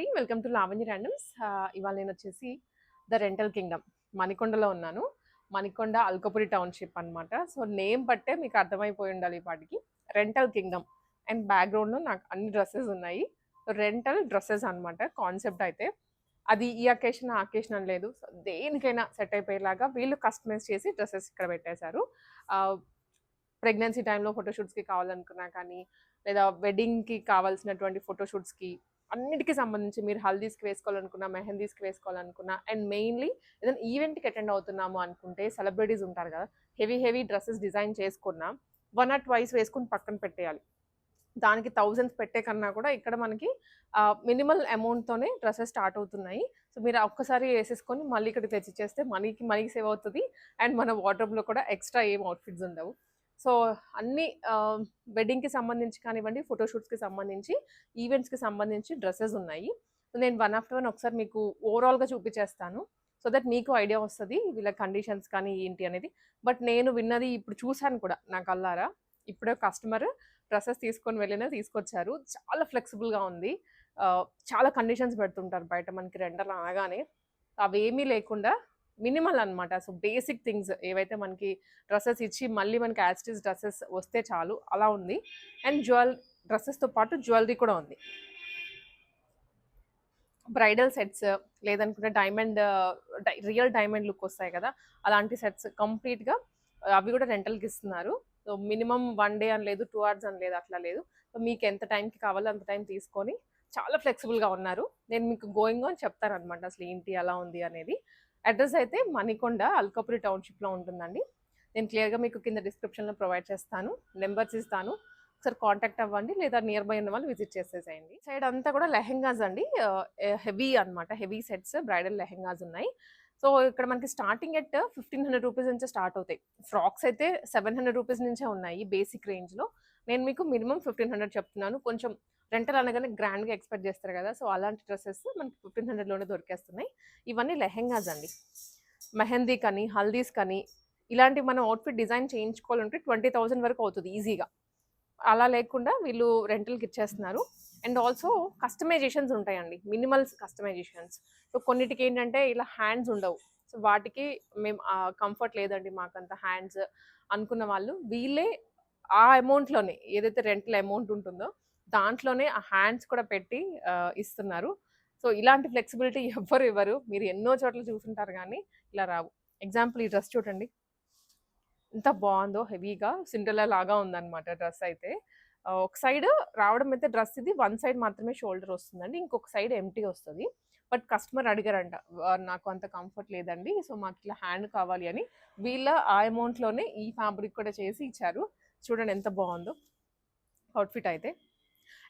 అండి. Welcome to Lavanya randoms. ఇవాళ నేను వచ్చేసి ద రెంటల్ కింగ్డమ్ మణికొండలో ఉన్నాను. మణికొండ అల్కపురి టౌన్‌షిప్ అన్నమాట. సో, నేమ్ బట్టే మీకు అర్థమైపోయి ఉండాలి ఈ పాటికి. రెంటల్ కింగ్డమ్ అండ్ బ్యాక్‌గ్రౌండ్‌లో నాకు అన్ని డ్రెసెస్ ఉన్నాయి. రెంటల్ డ్రెసెస్ అన్నమాట కాన్సెప్ట్ అయితే. అది ఈ అకేషన్, ఆ అకేషన్ అని లేదు. సో, దేనికైనా సెట్ అయిపోయేలాగా వీళ్ళు కస్టమైజ్ చేసి డ్రెసెస్ ఇక్కడ పెట్టేశారు. ఆహ్, ప్రెగ్నెన్సీ టైమ్‌లో ఫోటోషూట్స్‌కి కావాలనుకున్నా కానీ, లేదా వెడ్డింగ్‌కి కావాల్సినటువంటి ఫోటోషూట్స్‌కి అన్నిటికి సంబంధించి మీరు హల్దీస్‌కి వేసుకోవాలనుకున్నా, మెహందీస్‌కి వేసుకోవాలనుకున్నా అండ్ మెయిన్‌లీ ఏదైనా ఈవెంట్‌కి అటెండ్ అవుతున్నాము అనుకుంటే సెలబ్రిటీస్ ఉంటారు కదా! హెవీ హెవీ డ్రెసెస్ డిజైన్ చేసుకున్నా, వన్ ఆర్ ట్వైస్ వేసుకొని పక్కన పెట్టేయాలి. దానికి థౌసండ్స్ పెట్టే కన్నా కూడా ఇక్కడ మనకి మినిమల్ అమౌంట్‌తోనే డ్రెసెస్ స్టార్ట్ అవుతున్నాయి. సో, మీరు ఒక్కసారి ఏసేసుకొని మళ్ళీ ఇక్కడికి తెచ్చిచ్చేస్తే మనీ సేవ్ అవుతది. అండ్ మన వార్డ్‌రోబ్‌లో కూడా ఎక్స్‌ట్రా ఏం అవుట్‌ఫిట్స్ ఉండవు. సో, అన్ని వెడ్డింగ్‌కి సంబంధించి కానివ్వండి, ఫోటోషూట్స్‌కి సంబంధించి, ఈవెంట్స్‌కి సంబంధించి డ్రెసెస్ ఉన్నాయి. సో, నేను వన్ ఆఫ్టర్ వన్ ఒకసారి మీకు ఓవరాల్‌గా చూపించేస్తాను. సో దట్ మీకు ఐడియా వస్తది. వీళ్ళ కండిషన్స్ కానీ ఏంటి అనేది. బట్ నేను విన్నది ఇప్పుడు చూసాను కూడా నా కళ్ళారా. ఇప్పుడే కస్టమర్ డ్రెసెస్ తీసుకొని తీసుకొచ్చారు. చాలా ఫ్లెక్సిబుల్‌గా ఉంది. చాలా కండిషన్స్ పెడుతుంటారు బయట మనకి రెంటల్ అనగానే. అవేమీ లేకుండా మినిమల్ అన్నమాట. సో, బేసిక్ థింగ్స్ ఏవైతే మనకి డ్రెసెస్ ఇచ్చి మళ్ళీ మనకి యాజ్ ఇట్ ఈజ్ డ్రెసెస్ వస్తే చాలు అలా ఉంది. అండ్ డ్రెసెస్‌తో పాటు జ్యువెలరీ కూడా ఉంది. బ్రైడల్ సెట్స్ లేదనుకుంటే డైమండ్ రియల్ డైమండ్ లుక్ వస్తాయి కదా! అలాంటి సెట్స్ కంప్లీట్‌గా అవి కూడా రెంటల్‌కి ఇస్తున్నారు. సో, మినిమమ్ 1 డే అని లేదు, 2 అవర్స్ అని లేదు, అట్లా లేదు. సో, మీకు ఎంత టైంకి కావాలో అంత టైం తీసుకొని చాలా ఫ్లెక్సిబుల్‌గా ఉన్నారు. నేను మీకు గోయింగ్ ఆన్ చెప్తాననమాట అసలు ఏంటి, ఎలా ఉంది అనేది. అడ్రెస్ అయితే మణికొండ అల్కాపురి టౌన్‌షిప్‌లో ఉంటుందండి. నేను క్లియర్‌గా మీకు కింద డిస్క్రిప్షన్‌లో ప్రొవైడ్ చేస్తాను. నంబర్స్ ఇస్తాను. ఒకసారి కాంటాక్ట్ అవ్వండి, లేదా నియర్ బై ఉన్న వాళ్ళు విజిట్ చేసేసేయండి. సైడ్ అంతా కూడా లెహెంగాస్ అండి. హెవీ అన్నమాట. హెవీ సెట్స్ బ్రైడల్ లెహెంగాస్ ఉన్నాయి. సో, ఇక్కడ మనకి స్టార్టింగ్ ఎట్ 1500 రూపీస్ నుంచే స్టార్ట్ అవుతాయి. ఫ్రాక్స్ అయితే 700 రూపీస్ నుంచే ఉన్నాయి బేసిక్ రేంజ్‌లో. నేను మీకు మినిమమ్ 1500 చెప్తున్నాను. కొంచెం రెంటల్ అనగానే గ్రాండ్‌గా ఎక్స్‌పెక్ట్ చేస్తారు కదా! సో, అలాంటి డ్రెసెస్ మనకి 1500 లోనే దొరికేస్తున్నాయి. ఇవన్నీ లెహెంగాస్ అండి. మెహందీ కానీ, హల్దీస్ కానీ ఇలాంటివి మనం అవుట్‌ఫిట్ డిజైన్ చేయించుకోవాలంటే 20,000 వరకు అవుతది ఈజీగా. అలా లేకుండా వీళ్ళు రెంటల్‌కి ఇచ్చేస్తున్నారు. అండ్ ఆల్సో కస్టమైజేషన్స్ ఉంటాయండి. మినిమల్స్ కస్టమైజేషన్స్. సో, కొన్నిటికేంటంటే ఇలా హ్యాండ్స్ ఉండవు. సో, వాటికి మేము కంఫర్ట్ లేదండి మాకంత హ్యాండ్స్ అనుకున్న వాళ్ళు వీళ్ళే ఆ అమౌంట్‌లోనే ఏదైతే రెంటల్ అమౌంట్ ఉంటుందో దాంట్లోనే ఆ హ్యాండ్స్ కూడా పెట్టి ఇస్తున్నారు. సో, ఇలాంటి ఫ్లెక్సిబిలిటీ ఎవ్వరు ఇవ్వరు. మీరు ఎన్నో చోట్ల చూసుంటారు గానీ ఇలా రావు. ఎగ్జాంపుల్ ఈ డ్రెస్ చూడండి. ఎంత బావుందో హెవీగా సిండ్రెల్లా లాగా ఉందన్నమాట డ్రెస్ అయితే. ఒక సైడ్ రావడం అయితే డ్రెస్ ఇది వన్ సైడ్ మాత్రమే షోల్డర్ వస్తుందండి. ఇంకొక సైడ్ ఎంప్టీ వస్తది. బట్ కస్టమర్ అడిగారంట. నాకు అంత కంఫర్ట్ లేదండి. సో, మాకిట్లా హ్యాండ్ కావాలి అని. వీళ్ళ ఆ అమౌంట్‌లోనే ఈ ఫ్యాబ్రిక్ కూడా చేసి ఇచ్చారు. చూడండి ఎంత బావుందో అవుట్‌ఫిట్ అయితే.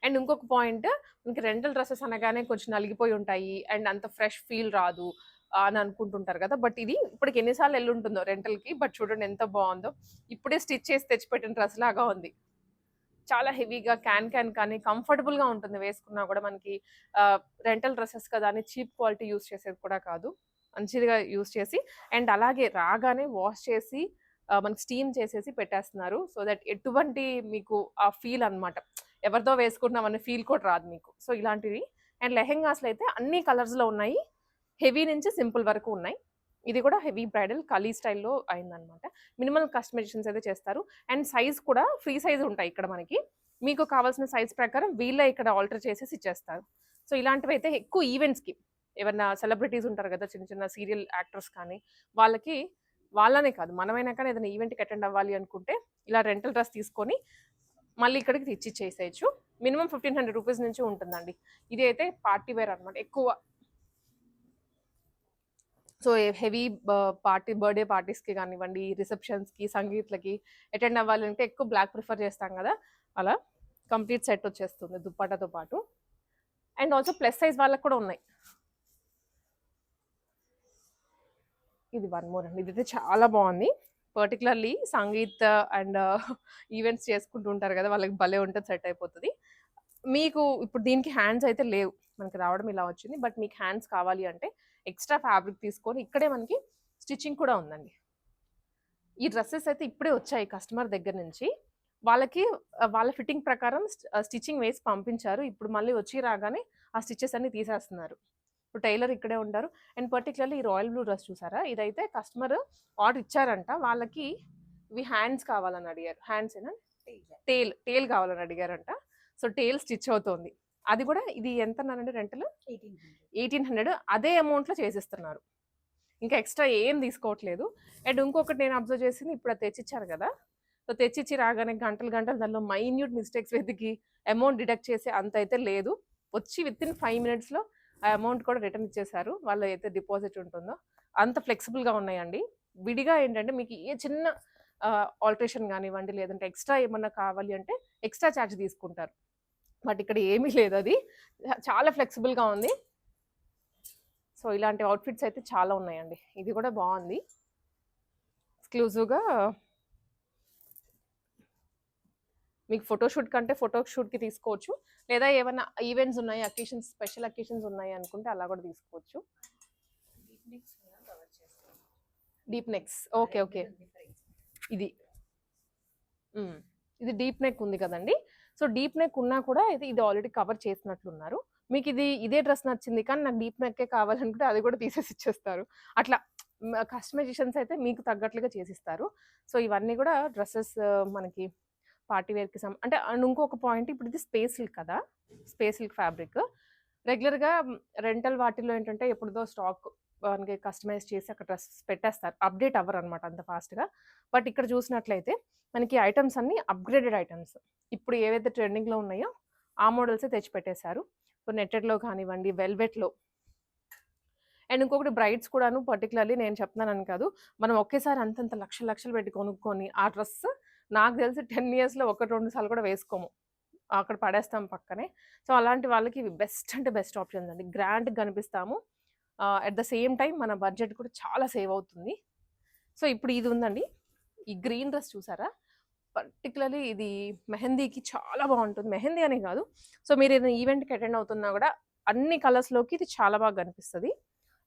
అండ్ ఇంకొక పాయింట్, మనకి రెంటల్ డ్రెసెస్ అనగానే కొంచెం నలిగిపోయి ఉంటాయి. అండ్ అంత ఫ్రెష్ ఫీల్ రాదు అని అనుకుంటుంటారు కదా! బట్ ఇది ఇప్పటికి ఎన్ని సార్లు ఎళ్ళుంటుందో రెంటల్‌కి. బట్ చూడండి ఎంత బావుందో. ఇప్పుడే స్టిచ్ చేసి తెచ్చిపెట్టిన డ్రెస్ లాగా ఉంది. చాలా హెవీగా క్యాన్ కానీ కంఫర్టబుల్‌గా ఉంటుంది వేసుకున్నా కూడా మనకి. ఆహ్, రెంటల్ డ్రెసెస్ కదా అని చీప్ క్వాలిటీ యూజ్ చేసేది కూడా కాదు. మంచిగా యూజ్ చేసి అండ్ అలాగే రాగానే వాష్ చేసి మనకి స్టీమ్ చేసేసి పెట్టేస్తున్నారు. సో దట్ ఎటువంటి మీకు ఆ ఫీల్ అన్నమాట. ఎవరిదో వేసుకుంటున్నాం అనే ఫీల్ కూడా రాదు మీకు. సో, ఇలాంటివి. అండ్ లెహెంగాస్‌లో అయితే అన్ని కలర్స్‌లో ఉన్నాయి. హెవీ నుంచి సింపుల్ వరకు ఉన్నాయి. ఇది కూడా హెవీ బ్రైడల్ కలీ స్టైల్‌లో అయిందనమాట. మినిమల్ కస్టమైజేషన్స్ అయితే చేస్తారు. అండ్ సైజ్ కూడా ఫ్రీ సైజ్ ఉంటాయి ఇక్కడ మనకి. మీకు కావాల్సిన సైజ్ ప్రకారం వీళ్ళే ఇక్కడ ఆల్టర్ చేసేసి ఇచ్చేస్తారు. సో, ఇలాంటివైతే ఎక్కువ ఈవెంట్స్‌కి ఏవన్నా సెలబ్రిటీస్ ఉంటారు కదా! చిన్న చిన్న సీరియల్ యాక్టర్స్ కానీ, వాళ్ళకి వాళ్ళనే కాదు మనమైనా కానీ ఏదైనా ఈవెంట్‌కి అటెండ్ అవ్వాలి అనుకుంటే ఇలా రెంటల్ డ్రెస్ తీసుకొని మళ్ళీ ఇక్కడికి తెచ్చిచ్చేసేయొచ్చు. మినిమమ్ 1500 రూపీస్ నుంచి ఉంటుందండి. ఇది అయితే పార్టీ వేర్ అనమాట. ఎక్కువ సో, హెవీ బర్త్‌డే పార్టీస్‌కి గానివ్వండి, రిసెప్షన్స్‌కి, సంగీత్‌లకి అటెండ్ అవ్వాలంటే ఎక్కువ బ్లాక్ ప్రిఫర్ చేస్తాం గదా! అలా కంప్లీట్ సెట్ వచ్చేస్తుంది దుప్పటాతో పాటు. అండ్ ఆల్సో ప్లస్ సైజ్ వాళ్ళకి కూడా ఉన్నాయి. ఇది వన్ మోర్ అండి. ఇదైతే చాలా బావుంది. పర్టిక్యులర్‌లీ సంగీత్ అండ్ ఈవెంట్స్ చేసుకుంటూ ఉంటారు గదా! వాళ్ళకి భలే ఉంటది, సెట్ అయిపోతది. మీకు ఇప్పుడు దీనికి హ్యాండ్స్ అయితే లేవు. మనకి రావడం ఇలా వచ్చింది. బట్ మీకు హ్యాండ్స్ కావాలి అంటే ఎక్స్‌ట్రా ఫ్యాబ్రిక్ తీసుకొని ఇక్కడే మనకి స్టిచ్చింగ్ కూడా ఉందండి. ఈ డ్రెసెస్ అయితే ఇప్పుడే వచ్చాయి కస్టమర్ దగ్గర నుంచి. వాళ్ళకి వాళ్ళ ఫిట్టింగ్ ప్రకారం స్టిచ్చింగ్ వేసి పంపించారు. ఇప్పుడు మళ్ళీ వచ్చి రాగానే ఆ స్టిచెస్ అన్నీ తీసేస్తున్నారు. ఇప్పుడు టైలర్ ఇక్కడే ఉంటారు. అండ్ పర్టిక్యులర్‌లీ ఈ రాయల్ బ్లూ డ్రెస్ చూసారా? ఇదైతే కస్టమర్ ఆర్డర్ ఇచ్చారంట. వాళ్ళకి ఇవి హ్యాండ్స్ కావాలని అడిగారు. హ్యాండ్సేనా? టేల్ కావాలని అడిగారంట. సో, టేల్ స్టిచ్ అవుతోంది. అది కూడా ఇది ఎంతన్నారండి రెంటలు? 1800 అదే అమౌంట్‌లో చేసిస్తున్నారు. ఇంకా ఎక్స్‌ట్రా ఏం తీసుకోవట్లేదు. అండ్ ఇంకొకటి నేను అబ్జర్వ్ చేసింది ఇప్పుడు అది తెచ్చిచ్చారు కదా! సో, తెచ్చిచ్చి రాగానే గంటలు గంటలు దానిలో మైన్యూట్ మిస్టేక్స్ వెతికి అమౌంట్ డిడక్ట్ చేసే అంత అయితే లేదు. వచ్చి వితిన్ 5 మినిట్స్‌లో ఆ అమౌంట్ కూడా రిటర్న్ ఇచ్చేశారు. వాళ్ళ అయితే డిపాజిట్ ఉంటుందో అంత ఫ్లెక్సిబుల్‌గా ఉన్నాయండి. విడిగా ఏంటంటే మీకు ఏ చిన్న ఆల్టరేషన్ కానివ్వండి, లేదంటే ఎక్స్ట్రా ఏమన్నా కావాలి అంటే ఎక్స్ట్రా ఛార్జ్ తీసుకుంటారు. బట్ ఇక్కడ ఏమీ లేదు అది. చాలా ఫ్లెక్సిబుల్‌గా ఉంది. సో, ఇలాంటి అవుట్‌ఫిట్స్ అయితే చాలా ఉన్నాయండి. ఇది కూడా బావుంది. ఎక్స్‌క్లూజివ్‌గా మీకు ఫోటోషూట్ కంటే ఫోటోషూట్‌కి తీసుకోవచ్చు. లేదా ఏమన్నా ఈవెంట్స్ ఉన్నాయి, అకేషన్స్ స్పెషల్ అకేషన్స్ ఉన్నాయి అనుకుంటే అలా కూడా తీసుకోవచ్చు. Deep next. ఓకే. ఓకే. ఇది. ఇది డీప్ నెక్ ఉంది కదండీ! సో, డీప్ నెక్ ఉన్నా కూడా ఇది ఆల్రెడీ కవర్ చేసినట్లున్నారు. మీకిది ఇదే డ్రెస్ నచ్చింది కానీ నాకు డీప్ నెక్కే కావాలనుకుంటే అది కూడా తీసేసి ఇచ్చేస్తారు. అట్లా కస్టమైజేషన్స్ అయితే మీకు తగ్గట్లుగా చేసిస్తారు. సో, ఇవన్నీ కూడా డ్రెసెస్ మనకి పార్టీ వేర్‌కి అంటే అండ్ ఇంకొక పాయింట్ ఇప్పుడు ఇది స్పేస్ సిల్క్ కదా! Space silk fabric. రెగ్యులర్‌గా రెంటల్ వాటిల్లో ఏంటంటే ఎప్పుడుదో స్టాక్ మనకి కస్టమైజ్ చేసి అక్కడ డ్రెస్ పెట్టేస్తారు. అప్‌డేట్ అవ్వరనమాట అంత ఫాస్ట్‌గా. బట్ ఇక్కడ చూసినట్లయితే మనకి ఐటెమ్స్ అన్నీ అప్‌గ్రేడెడ్ ఐటెమ్స్. ఇప్పుడు ఏవైతే ట్రెండింగ్‌లో ఉన్నాయో ఆ మోడల్సే తెచ్చిపెట్టేశారు. సో, నెట్టెడ్‌లో కానివ్వండి, వెల్వెట్‌లో అండ్ ఇంకొకటి బ్రైడ్స్ కూడాను పర్టిక్యులర్‌లీ నేను చెప్తున్నానని కాదు. మనం ఒకేసారి అంతంత లక్షలు లక్షలు పెట్టి కొనుక్కొని ఆ డ్రెస్ నాకు తెలిసి 10 ఇయర్స్‌లో 1, 2 సార్లు కూడా వేసుకోము. అక్కడ పడేస్తాం పక్కనే. సో, అలాంటి వాళ్ళకి ఇవి బెస్ట్ అంటే బెస్ట్ ఆప్షన్స్ అండి. గ్రాండ్‌గా కనిపిస్తాము. అట్ ద సేమ్ టైమ్ మన బడ్జెట్ కూడా చాలా సేవ్ అవుతుంది. సో, ఇప్పుడు ఇది ఉందండి. ఈ గ్రీన్ డ్రెస్ చూసారా? పర్టిక్యులర్‌లీ ఇది మెహందీకి చాలా బావుంటుంది. మెహందీ అనే కాదు. సో, మీరు ఏదైనా ఈవెంట్‌కి అటెండ్ అవుతున్నా కూడా అన్ని కలర్స్‌లోకి ఇది చాలా బాగా కనిపిస్తది.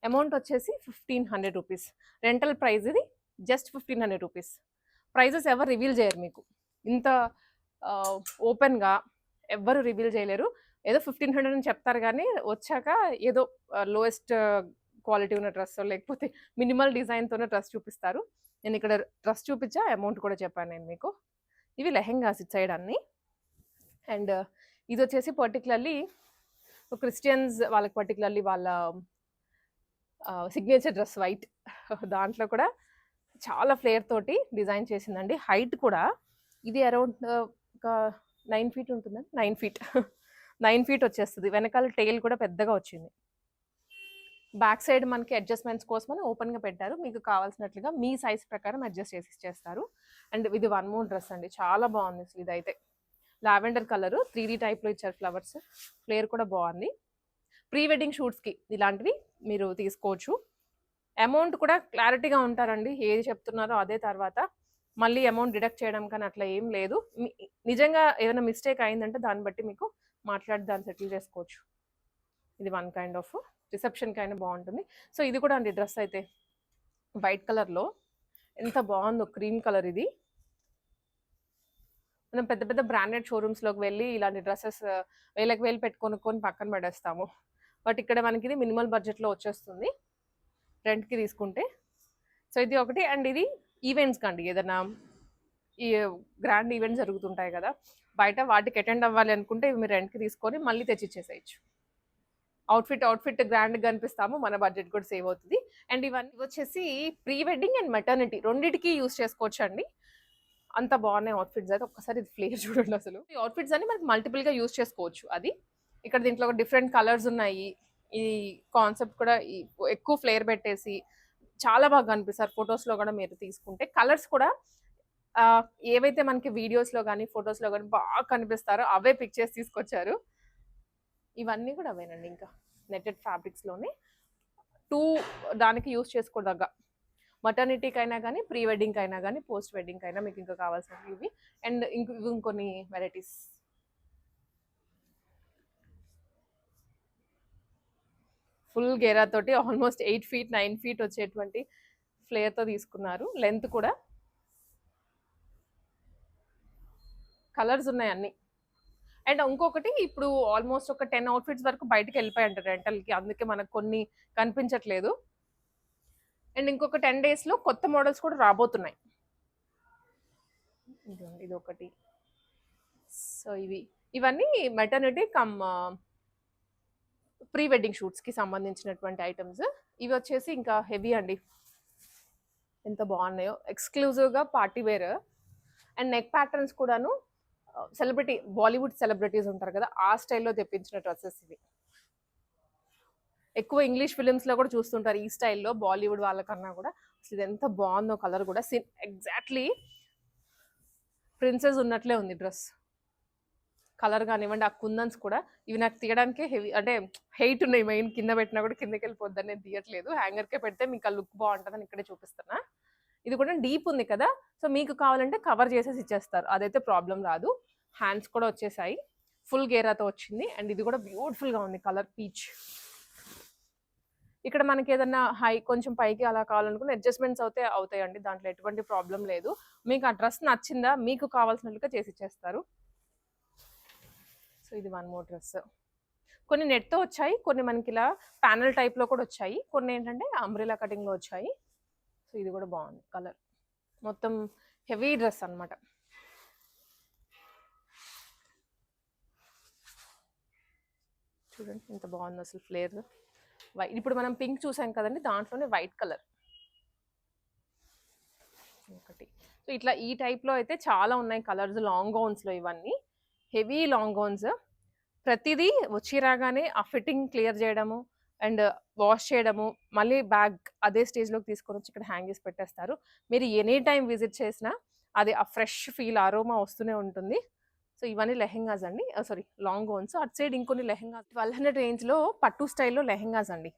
అమౌంట్ వచ్చేసి 1500 రూపీస్. రెంటల్ ప్రైస్ ఇది జస్ట్ 1500 రూపీస్. ప్రైజెస్ ఎవరు రివీల్ చేయరు మీకు. ఇంత ఓపెన్‌గా ఎవ్వరు రివీల్ చేయలేరు. ఏదో 1500 అని చెప్తారు గానీ, వచ్చాక ఏదో లోయెస్ట్ క్వాలిటీ ఉన్న డ్రెస్సో, లేకపోతే మినిమల్ డిజైన్‌తోనే డ్రెస్ చూపిస్తారు. నేనిక్కడ డ్రెస్ చూపిచ్చా, అమౌంట్ కూడా చెప్పాను నేను మీకు. ఇవి లెహెంగాస్ ఇటు సైడ్ అన్నీ. అండ్ ఇదొచ్చేసి పర్టిక్యులర్‌లీ క్రిస్టియన్స్ వాళ్ళకి పర్టిక్యులర్‌లీ వాళ్ళ సిగ్నేచర్ డ్రెస్ వైట్. దాంట్లో కూడా చాలా ఫ్లేర్ తోటి డిజైన్ చేసిందండి. హైట్ కూడా ఇది అరౌండ్ ఒక 9 ఫీట్ ఉంటుందండి. 9 ఫీట్. 9 ఫీట్ వచ్చేస్తది. వెనకాల టెయిల్ కూడా పెద్దగా వచ్చింది. బ్యాక్ సైడ్ మనకి అడ్జస్ట్‌మెంట్స్ కోసమని ఓపెన్‌గా పెట్టారు. మీకు కావాల్సినట్లుగా మీ సైజ్ ప్రకారం అడ్జస్ట్ చేసి ఇచ్చేస్తారు. అండ్ ఇది వన్ మోర్ డ్రెస్ అండి. చాలా బాగుంది అసలు ఇదైతే. లావెండర్ కలరు 3D టైప్‌లో ఇచ్చారు ఫ్లవర్స్. ఫ్లేర్ కూడా బాగుంది. ప్రీ వెడ్డింగ్ షూట్స్‌కి ఇలాంటివి మీరు తీసుకోవచ్చు. అమౌంట్ కూడా క్లారిటీగా ఉంటారండి. ఏది చెప్తున్నారో అదే తర్వాత. మళ్ళీ అమౌంట్ డిడక్ట్ చేయడం కానీ అట్లా ఏం లేదు. నిజంగా ఏదైనా మిస్టేక్ అయిందంటే దాన్ని బట్టి మీకు మాట్లాడి దాన్ని సెటిల్ చేసుకోవచ్చు. ఇది వన్ కైండ్ ఆఫ్ రిసెప్షన్‌కి అయినా బాగుంటుంది. సో, ఇది కూడా అండి డ్రెస్ అయితే వైట్ కలర్‌లో ఎంత బాగుందో క్రీమ్ కలర్ ఇది. మనం పెద్ద పెద్ద బ్రాండెడ్ షోరూమ్స్‌లోకి వెళ్ళి ఇలాంటి డ్రెసెస్ వేలకు వేలు పెట్టి కొనుక్కొని పక్కన పడేస్తాము. బట్ ఇక్కడ మనకి ఇది మినిమల్ బడ్జెట్‌లో వచ్చేస్తుంది. రెంట్‌కి తీసుకుంటే. సో, ఇది ఒకటి. అండ్ ఇది ఈవెంట్స్‌కి అండి. ఏదైనా ఈ గ్రాండ్ ఈవెంట్స్ జరుగుతుంటాయి కదా! బయట వాటికి అటెండ్ అవ్వాలి అనుకుంటే ఇవి మీరు రెంట్‌కి తీసుకొని మళ్ళీ తెచ్చిచ్చేసేయచ్చు. అవుట్‌ఫిట్ గ్రాండ్‌గా కనిపిస్తాము. మన బడ్జెట్ కూడా సేవ్ అవుతది. అండ్ ఇవన్నీ వచ్చేసి ప్రీ వెడ్డింగ్ అండ్ మెటర్నిటీ రెండిటికి యూజ్ చేసుకోవచ్చండి. అంత బాగున్నాయి అవుట్‌ఫిట్స్ అయితే. ఒక్కసారి ఇది ఫ్లేర్ చూడండి అసలు. ఈ అవుట్‌ఫిట్స్ అన్ని మనకి మల్టిపుల్‌గా యూజ్ చేసుకోవచ్చు అది. ఇక్కడ దీంట్లో డిఫరెంట్ కలర్స్ ఉన్నాయి. ఈ కాన్సెప్ట్ కూడా ఎక్కువ ఫ్లేర్ పెట్టేసి చాలా బాగా కనిపిస్తారు. ఫోటోస్‌లో కూడా మీరు తీసుకుంటే. కలర్స్ కూడా ఏవైతే మనకి వీడియోస్‌లో గానీ, ఫోటోస్‌లో గానీ బాగా కనిపిస్తారో అవే పిక్ చేసి తీసుకొచ్చారు. ఇవన్నీ కూడా అవేనండి ఇంకా. నెట్టెడ్ ఫ్యాబ్రిక్స్‌లోనే 2 దానికి యూజ్ చేసుకోదగ్గ. మటర్నిటీకైనా గానీ, ప్రీ వెడ్డింగ్‌కైనా గానీ, పోస్ట్ వెడ్డింగ్‌కైనా మీకు ఇంకా కావాల్సినవి ఇవి. అండ్ ఇంకొన్ని వెరైటీస్. ఫుల్ గేరా తోటి ఆల్మోస్ట్ 8 ఫీట్, 9 ఫీట్ వచ్చేటువంటి ఫ్లేర్‌తో తీసుకున్నారు. లెంత్ కూడా కలర్స్ ఉన్నాయి అన్ని. అండ్ ఇంకొకటి ఇప్పుడు ఆల్మోస్ట్ ఒక 10 అవుట్ఫిట్స్ వరకు బయటకి వెళ్ళిపోయాయంట రెంటల్కి, అందుకే మనకు కొన్ని కనిపించట్లేదు. అండ్ ఇంకొక 10 డేస్లో కొత్త మోడల్స్ కూడా రాబోతున్నాయి. ఇది ఒకటి. సో ఇవన్నీ మెటర్నిటీ కమ్ ప్రీ వెడ్డింగ్ షూట్స్కి సంబంధించినటువంటి ఐటమ్స్. ఇవి వచ్చేసి ఇంకా హెవీ అండి, ఎంత బాగున్నాయో, ఎక్స్క్లూజివ్గా party wear. And neck patterns కూడాను సెలబ్రిటీ, బాలీవుడ్ సెలబ్రిటీస్ ఉంటారు కదా, ఆ స్టైల్లో తెప్పించిన డ్రెస్సెస్ ఇవి. ఎక్కువ ఇంగ్లీష్ ఫిలిమ్స్లో కూడా చూస్తుంటారు ఈ స్టైల్లో, బాలీవుడ్ వాళ్ళకన్నా కూడా. అసలు ఇది ఎంత బాగుందో, కలర్ కూడా ఎగ్జాక్ట్లీ ప్రిన్సెస్ ఉన్నట్లే ఉంది డ్రెస్. కలర్ కానివ్వండి, ఆ కుందన్స్ కూడా, ఇవి నాకు తీయడానికే హెవీ, అంటే హెయిట్ ఉన్నాయి మెయిన్, కింద పెట్టినా కూడా కిందకి వెళ్ళిపోద్దని నేను తీయట్లేదు. హ్యాంగర్కే పెడితే మీకు ఆ లుక్ బాగుంటుందని ఇక్కడే చూపిస్తున్నా. ఇది కూడా డీప్ ఉంది కదా, సో మీకు కావాలంటే కవర్ చేసేసి ఇచ్చేస్తారు, అదైతే ప్రాబ్లం రాదు. హ్యాండ్స్ కూడా వచ్చేసాయి, ఫుల్ గేరాతో వచ్చింది. అండ్ ఇది కూడా బ్యూటిఫుల్గా ఉంది, కలర్ పీచ్. ఇక్కడ మనకి ఏదన్నా కొంచెం పైకి అలా కావాలనుకున్న అడ్జస్ట్మెంట్స్ అవుతాయండి, దాంట్లో ఎటువంటి ప్రాబ్లం లేదు. మీకు ఆ డ్రెస్ నచ్చిందా, మీకు కావాల్సినట్టుగా చేసి ఇచ్చేస్తారు. సో ఇది 1 మోర్ డ్రెస్. కొన్ని నెట్తో వచ్చాయి, కొన్ని మనకి ఇలా ప్యానల్ టైప్లో కూడా వచ్చాయి, కొన్ని ఏంటంటే అంబ్రెలా కటింగ్లో వచ్చాయి. సో ఇది కూడా బాగుంది కలర్, మొత్తం హెవీ డ్రెస్ అనమాట. చూడండి ఎంత బాగుంది అసలు ఫ్లేర్. వైట్, ఇప్పుడు మనం పింక్ చూసాం కదండి, దాంట్లోనే వైట్ కలర్ ఒకటి. సో ఇట్లా ఈ టైప్లో అయితే చాలా ఉన్నాయి కలర్స్, లాంగ్ గౌన్స్లో ఇవన్నీ హెవీ లాంగ్ గౌన్స్. ప్రతిదీ వచ్చి రాగానే ఆ ఫిట్టింగ్ క్లియర్ చేయడము అండ్ వాష్ చేయడము, మళ్ళీ బ్యాగ్ అదే స్టేజ్లోకి తీసుకొని వచ్చి ఇక్కడ హ్యాంగ్ చేసి పెట్టేస్తారు. మీరు ఎనీ టైం విజిట్ చేసినా అది ఆ ఫ్రెష్ ఫీల్, అరోమా వస్తూనే ఉంటుంది. సో ఇవన్నీ లెహెంగాస్ అండి, సారీ లాంగ్ గౌన్స్. అటు సైడ్ ఇంకొన్ని లెహెంగాస్ 1200 రేంజ్లో పట్టు స్టైల్లో లెహెంగాస్ అండి.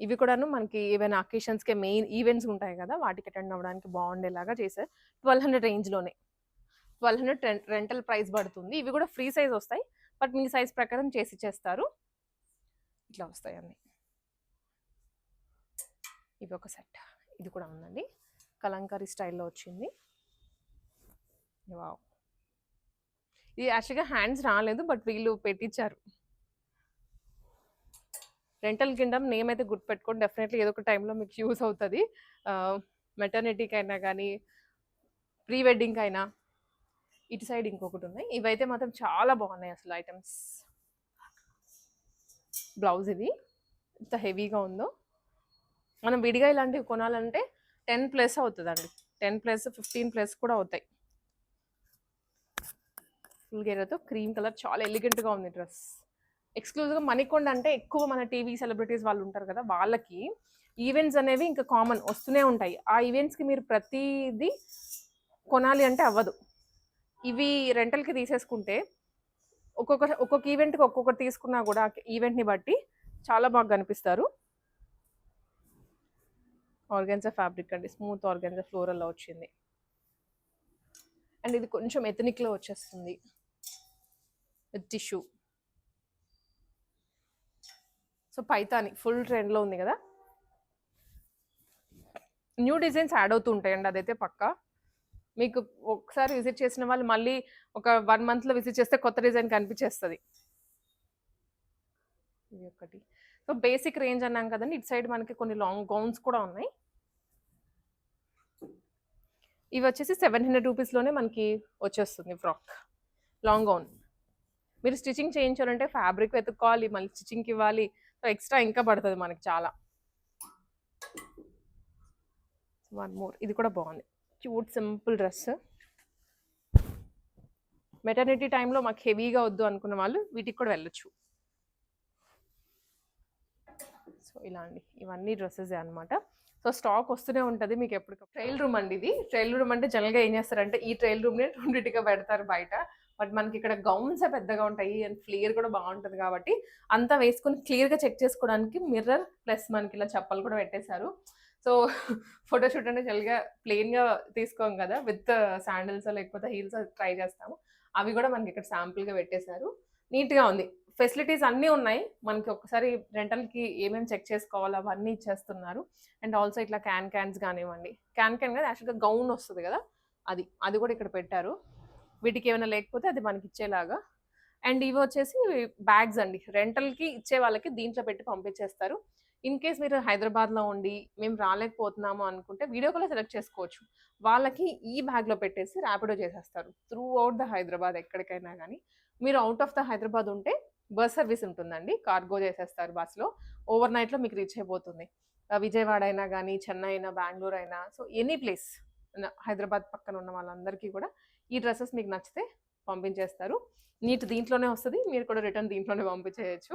ఇవి కూడాను మనకి ఏవైనా అకేషన్స్కి, మెయిన్ ఈవెంట్స్ ఉంటాయి కదా, వాటికి అటెండ్ అవ్వడానికి బాగుండేలాగా చేశారు. 1200 రేంజ్లోనే, 1200 రెంటల్ ప్రైస్ పడుతుంది. ఇవి కూడా ఫ్రీ సైజ్ వస్తాయి, బట్ మీ సైజ్ ప్రకారం చేసి ఇచ్చేస్తారు. ఇట్లా వస్తాయి అన్నీ. ఇవి ఒక సెట్, ఇది కూడా ఉందండి, కలంకారీ స్టైల్లో వచ్చింది. వావ్, ఇది యాక్చువల్గా హ్యాండ్స్ రాలేదు, బట్ వీళ్ళు పెట్టించారు. రెంటల్ కింగ్డమ్ నేమ్ అయితే గుర్తుపెట్టుకోండి, డెఫినెట్లీ ఏదో ఒక టైంలో మీకు యూస్ అవుతుంది. మెటర్నిటీకి అయినా కానీ, ప్రీ వెడ్డింగ్కి అయినా. ఇటు సైడ్ ఇంకొకటి ఉన్నాయి, ఇవైతే మాత్రం చాలా బాగున్నాయి అసలు ఐటమ్స్. బ్లౌజ్ ఇది ఎంత హెవీగా ఉందో. మనం విడిగా ఇలాంటివి కొనాలంటే 10+ అవుతుందండి, 10+, 15+ కూడా అవుతాయి. ఫుల్ గేరాతో క్రీమ్ కలర్, చాలా ఎలిగెంట్గా ఉంది డ్రెస్. ఎక్స్క్లూజివ్గా మణికొండ అంటే ఎక్కువ మన టీవీ సెలబ్రిటీస్ వాళ్ళు ఉంటారు కదా, వాళ్ళకి ఈవెంట్స్ అనేవి ఇంకా కామన్ వస్తూనే ఉంటాయి. ఆ ఈవెంట్స్కి మీరు ప్రతిదీ కొనాలి అంటే అవ్వదు. ఇవి రెంటల్కి తీసేసుకుంటే ఒక్కొక్క ఈవెంట్కి ఒక్కొక్కటి తీసుకున్నా కూడా ఈవెంట్ని బట్టి చాలా బాగా కనిపిస్తారు. ఆర్గాన్జా ఫ్యాబ్రిక్ అండి, స్మూత్ ఆర్గాన్జా ఫ్లోరల్లో వచ్చింది. అండ్ ఇది కొంచెం ఎథనిక్లో వచ్చేస్తుంది with tissue. So Paithani full ట్రెండ్లో ఉంది కదా, న్యూ డిజైన్స్ యాడ్ అవుతూ ఉంటాయండి, అదైతే పక్కా. మీకు ఒకసారి విజిట్ చేసిన వాళ్ళు మళ్ళీ ఒక 1 మంత్లో విజిట్ చేస్తే కొత్త డిజైన్ కనిపించేస్తుంది. ఇది ఒకటి. సో బేసిక్ రేంజ్ అన్నాం కదండి, ఇటు సైడ్ మనకి కొన్ని లాంగ్ గౌన్స్ కూడా ఉన్నాయి. ఇవి వచ్చేసి 700 రూపీస్లోనే మనకి వచ్చేస్తుంది ఫ్రాక్, లాంగ్ గౌన్. మీరు స్టిచ్చింగ్ చేయించాలంటే ఫ్యాబ్రిక్ వెతుక్కోవాలి, మళ్ళీ స్టిచ్చింగ్కి ఇవ్వాలి, సో ఎక్స్ట్రా ఇంకా పడుతుంది మనకి చాలా. 1 మోర్, ఇది కూడా బాగుంది, క్యూట్ సింపుల్ డ్రెస్. మెటర్నిటీ టైంలో మాకు హెవీగా వద్దు అనుకున్న వాళ్ళు వీటికి కూడా వెళ్ళొచ్చు. సో ఇలా అండి, ఇవన్నీ డ్రెస్సెస్ అనమాట. సో స్టాక్ వస్తూనే ఉంటుంది మీకు ఎప్పటికప్పుడు. ట్రైల్ రూమ్ అండి ఇది. ట్రైల్ రూమ్ అంటే జనరల్గా ఏం చేస్తారంటే ఈ ట్రైల్ రూమ్ని రెండింటిగా పెడతారు బయట, బట్ మనకి ఇక్కడ గౌన్సే పెద్దగా ఉంటాయి అండ్ ఫ్లేర్ కూడా బాగుంటుంది కాబట్టి అంతా వేసుకొని క్లియర్గా చెక్ చేసుకోవడానికి మిర్రర్ ప్లస్ మనకి ఇలా చెప్పలు కూడా పెట్టేశారు. సో ఫోటోషూట్ అంటే జనరల్గా ప్లెయిన్గా తీసుకోం కదా, విత్ శాండిల్స్ లేకపోతే హీల్స్ ట్రై చేస్తాము, అవి కూడా మనకి ఇక్కడ శాంపుల్గా పెట్టేశారు. నీట్గా ఉంది, ఫెసిలిటీస్ అన్నీ ఉన్నాయి మనకి. ఒకసారి రెంటల్కి ఏమేమి చెక్ చేసుకోవాలో అవన్నీ ఇచ్చేస్తున్నారు. అండ్ ఆల్సో ఇట్లా క్యాన్స్ కానివ్వండి, క్యాన్ కదా యాక్చువల్గా గౌన్ వస్తుంది కదా, అది కూడా ఇక్కడ పెట్టారు. వీటికి ఏమైనా లేకపోతే అది మనకి ఇచ్చేలాగా. అండ్ ఇవి వచ్చేసి బ్యాగ్స్ అండి. రెంటల్‌కి ఇచ్చే వాళ్ళకి దీంట్లో పెట్టి పంపించేస్తారు. ఇన్ కేస్ మీరు హైదరాబాద్‌లో ఉండి మేము రాలేకపోతున్నాము అనుకుంటే వీడియో కాల్‌లో సెలెక్ట్ చేసుకోవచ్చు. వాళ్ళకి ఈ బ్యాగ్‌లో పెట్టేసి ర్యాపిడో చేసేస్తారు. త్రూ ఔట్ ద హైదరాబాద్ ఎక్కడికైనా గానీ. మీరు ఔట్ ఆఫ్ ద హైదరాబాద్ ఉంటే బస్ సర్వీస్ ఉంటుందండి. కార్గో చేసేస్తారు బస్‌లో. ఓవర్ నైట్‌లో మీకు రీచ్ అయిపోతుంది. విజయవాడ అయినా గానీ, చెన్నై అయినా, బెంగుళూరు అయినా సో ఎనీ ప్లేస్ హైదరాబాద్ పక్కన ఉన్న వాళ్ళందరికీ కూడా ఈ డ్రెసెస్ మీకు నచ్చితే పంపించేస్తారు. నీట్ దీంట్లోనే వస్తది. మీరు కూడా రిటర్న్ దీంట్లోనే పంపించేయొచ్చు.